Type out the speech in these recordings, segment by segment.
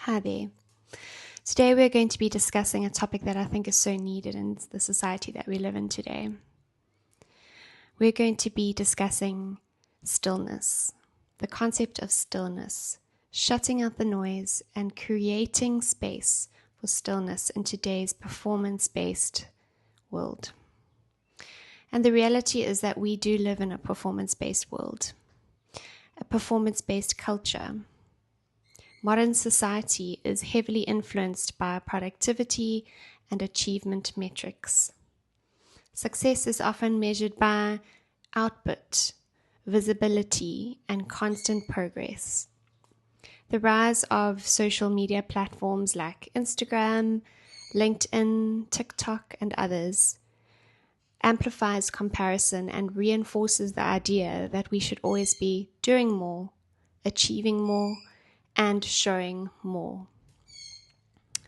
Hi there. Today we're going to be discussing a topic that I think is so needed in the society that we live in today. We're going to be discussing stillness, the concept of stillness, shutting out the noise and creating space for stillness in today's performance-based world. And the reality is that we do live in a performance-based world, a performance-based culture. Modern society is heavily influenced by productivity and achievement metrics. Success is often measured by output, visibility, and constant progress. The rise of social media platforms like Instagram, LinkedIn, TikTok, and others amplifies comparison and reinforces the idea that we should always be doing more, achieving more, and showing more.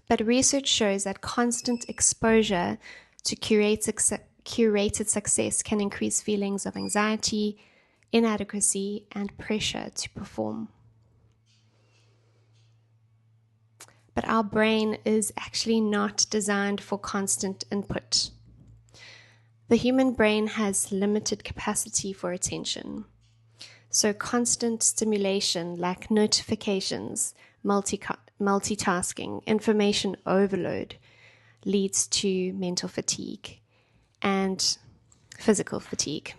But research shows that constant exposure to curated success can increase feelings of anxiety, inadequacy, and pressure to perform. But our brain is actually not designed for constant input. The human brain has limited capacity for attention. So constant stimulation like notifications, multitasking, information overload leads to mental fatigue and physical fatigue.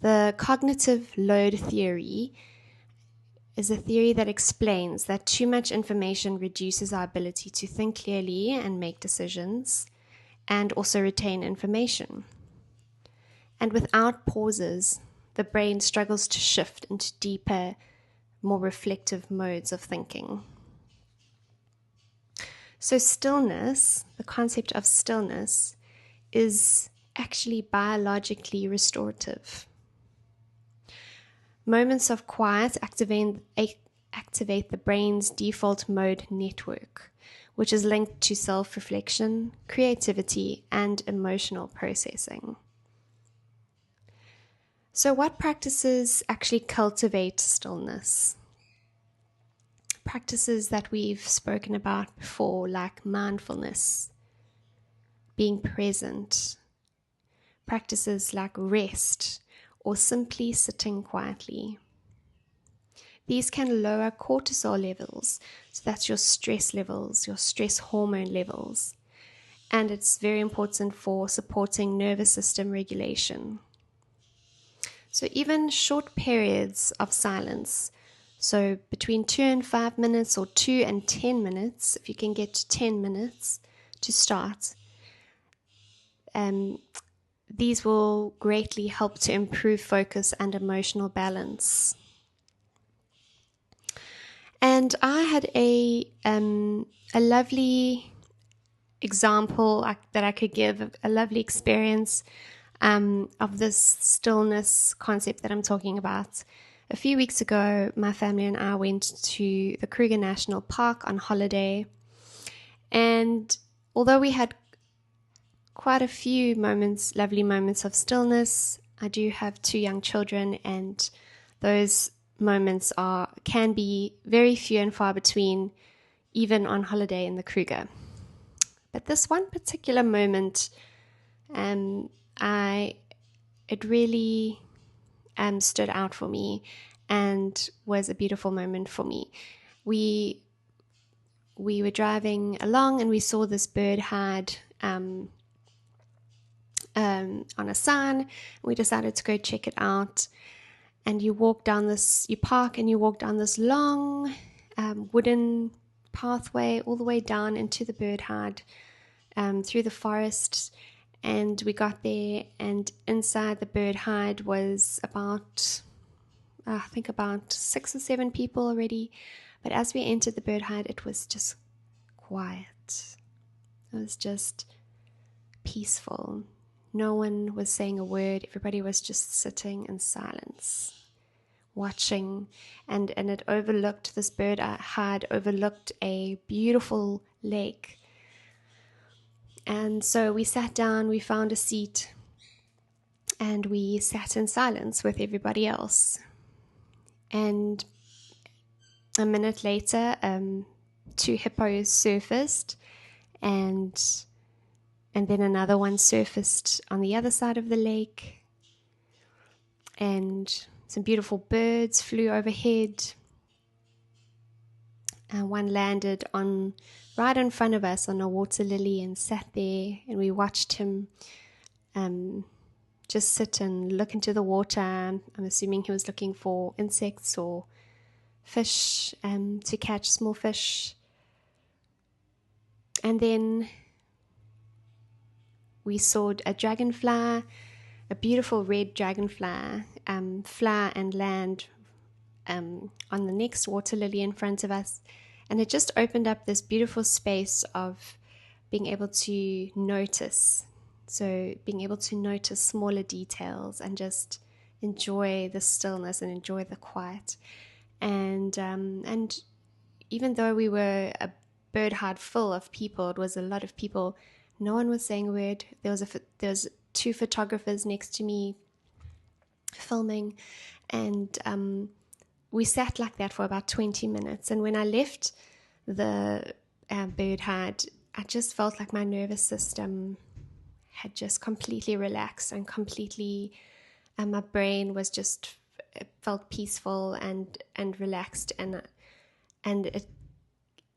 The cognitive load theory is a theory that explains that too much information reduces our ability to think clearly and make decisions and also retain information. And without pauses, the brain struggles to shift into deeper, more reflective modes of thinking. So stillness, the concept of stillness, is actually biologically restorative. Moments of quiet activate the brain's default mode network, which is linked to self-reflection, creativity, and emotional processing. So what practices actually cultivate stillness? Practices that we've spoken about before, like mindfulness, being present, practices like rest, or simply sitting quietly. These can lower cortisol levels, so that's your stress levels, your stress hormone levels, and it's very important for supporting nervous system regulation. So even short periods of silence, so between 2 and 5 minutes or 2 and 10 minutes, if you can get to 10 minutes to start, these will greatly help to improve focus and emotional balance. And I had a lovely example that I could give, a lovely experience of this stillness concept that I'm talking about. A few weeks ago, my family and I went to the Kruger National Park on holiday, and although we had quite a few lovely moments of stillness, I do have 2 young children, and those moments can be very few and far between, even on holiday in the Kruger. But this one particular moment, it really stood out for me and was a beautiful moment for me. We were driving along and we saw this bird hide on a sign. We decided to go check it out. And you park and you walk down this long wooden pathway all the way down into the bird hide through the forest. And we got there, and inside the bird hide was about 6 or 7 people already. But as we entered the bird hide, it was just quiet. It was just peaceful. No one was saying a word. Everybody was just sitting in silence, watching. And it overlooked, this bird hide overlooked a beautiful lake. And so we sat down, we found a seat, and we sat in silence with everybody else. And A minute later, 2 hippos surfaced, and then another one surfaced on the other side of the lake, and some beautiful birds flew overhead. One landed right in front of us on a water lily and sat there, and we watched him just sit and look into the water. I'm assuming he was looking for insects or fish to catch, small fish. And then we saw a dragonfly, a beautiful red dragonfly, fly and land on the next water lily in front of us. And it just opened up this beautiful space of being able to notice. So being able to notice smaller details and just enjoy the stillness and enjoy the quiet. And even though we were a bird hide full of people, it was a lot of people, no one was saying a word. There was 2 photographers next to me filming, and we sat like that for about 20 minutes. And when I left the bird hide, I just felt like my nervous system had just completely relaxed and completely, my brain was just felt peaceful and relaxed, and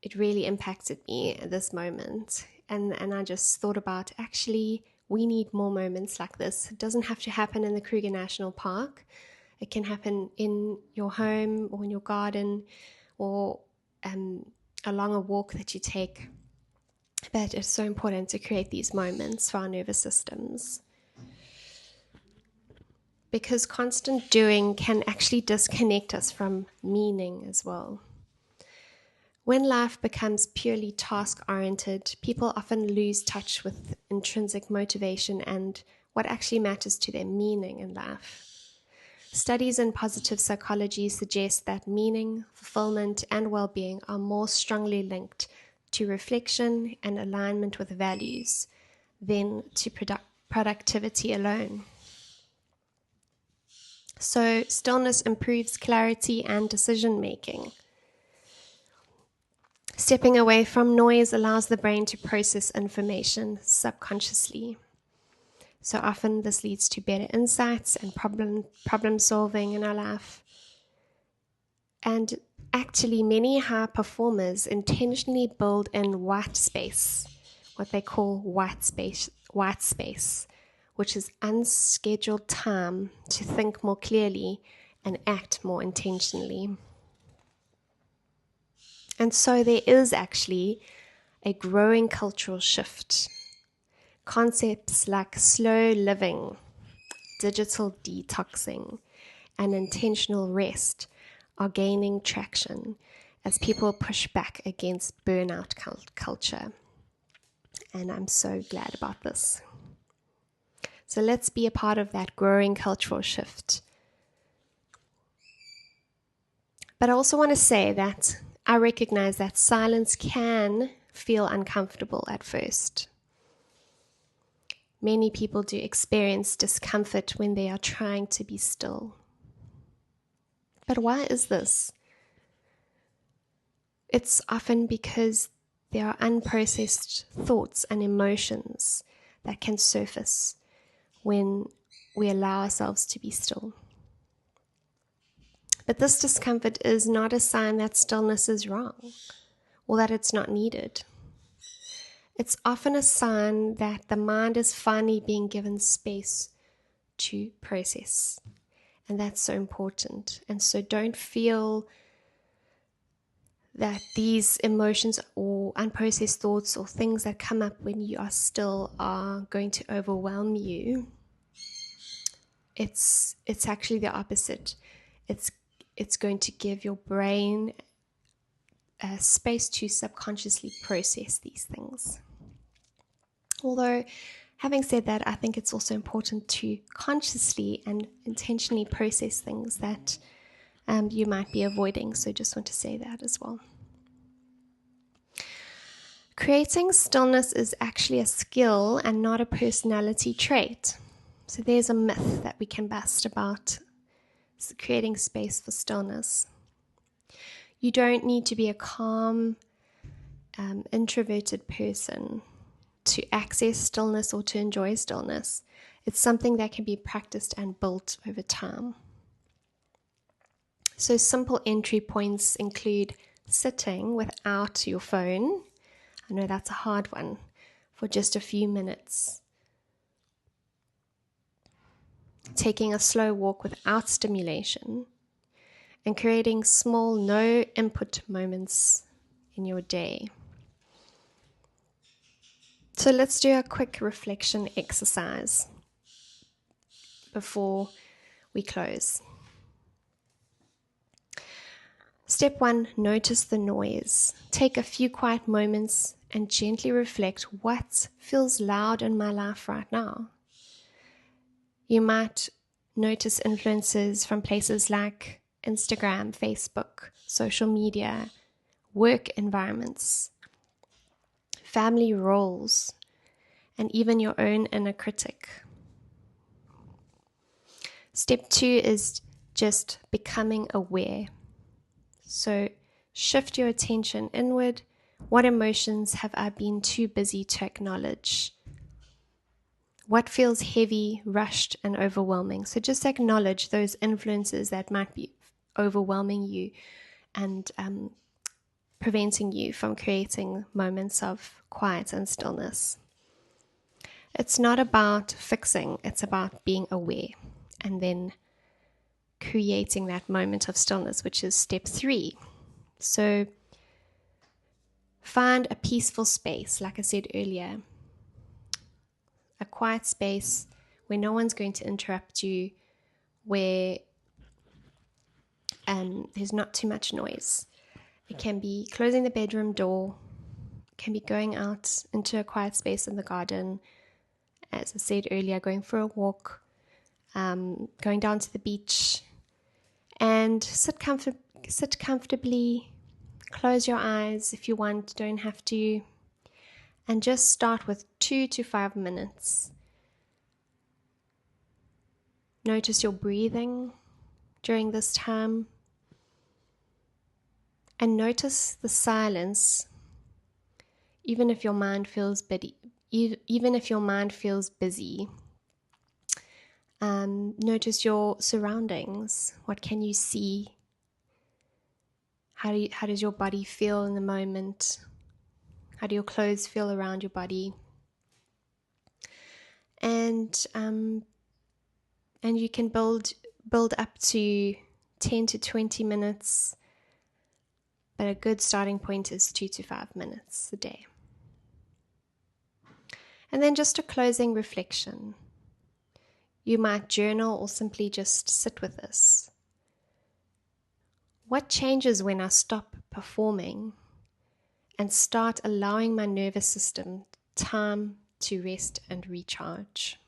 it really impacted me at this moment. And I just thought about, actually, we need more moments like this. It doesn't have to happen in the Kruger National Park. It can happen in your home or in your garden or along a walk that you take. But it's so important to create these moments for our nervous systems, because constant doing can actually disconnect us from meaning as well. When life becomes purely task-oriented, people often lose touch with intrinsic motivation and what actually matters to their meaning in life. Studies in positive psychology suggest that meaning, fulfillment, and well-being are more strongly linked to reflection and alignment with values than to productivity alone. So, stillness improves clarity and decision-making. Stepping away from noise allows the brain to process information subconsciously. So often this leads to better insights and problem solving in our life. And actually, many high performers intentionally build in white space, what they call white space, which is unscheduled time to think more clearly and act more intentionally. And so there is actually a growing cultural shift. Concepts like slow living, digital detoxing, and intentional rest are gaining traction as people push back against burnout culture. And I'm so glad about this. So let's be a part of that growing cultural shift. But I also want to say that I recognize that silence can feel uncomfortable at first. Many people do experience discomfort when they are trying to be still. But why is this? It's often because there are unprocessed thoughts and emotions that can surface when we allow ourselves to be still. But this discomfort is not a sign that stillness is wrong or that it's not needed. It's often a sign that the mind is finally being given space to process. And that's so important. And so don't feel that these emotions or unprocessed thoughts or things that come up when you are still are going to overwhelm you. It's actually the opposite. It's going to give your brain space to subconsciously process these things. Although, having said that, I think it's also important to consciously and intentionally process things that you might be avoiding. So just want to say that as well. Creating stillness is actually a skill and not a personality trait. So there's a myth that we can bust about creating space for stillness. You don't need to be a calm, introverted person to access stillness or to enjoy stillness. It's something that can be practiced and built over time. So simple entry points include sitting without your phone. I know that's a hard one, for just a few minutes. Taking a slow walk without stimulation, and creating small no input moments in your day. So let's do a quick reflection exercise before we close. Step 1, notice the noise. Take a few quiet moments and gently reflect what feels loud in my life right now. You might notice influences from places like Instagram, Facebook, social media, work environments, family roles, and even your own inner critic. Step 2 is just becoming aware. So shift your attention inward. What emotions have I been too busy to acknowledge? What feels heavy, rushed, and overwhelming? So just acknowledge those influences that might be overwhelming you and preventing you from creating moments of quiet and stillness. It's not about fixing, it's about being aware and then creating that moment of stillness, which is step 3. So find a peaceful space, like I said earlier, a quiet space where no one's going to interrupt you, where there's not too much noise. It can be closing the bedroom door, it can be going out into a quiet space in the garden, as I said earlier, going for a walk, going down to the beach, and sit comfortably, close your eyes if you want, don't have to, and just start with 2 to 5 minutes. Notice your breathing during this time, and notice the silence, even if your mind feels busy. Notice your surroundings. What can you see? How does your body feel in the moment? How do your clothes feel around your body? And you can build up to 10 to 20 minutes, but a good starting point is 2 to 5 minutes a day. And then just a closing reflection. You might journal or simply just sit with this. What changes when I stop performing and start allowing my nervous system time to rest and recharge?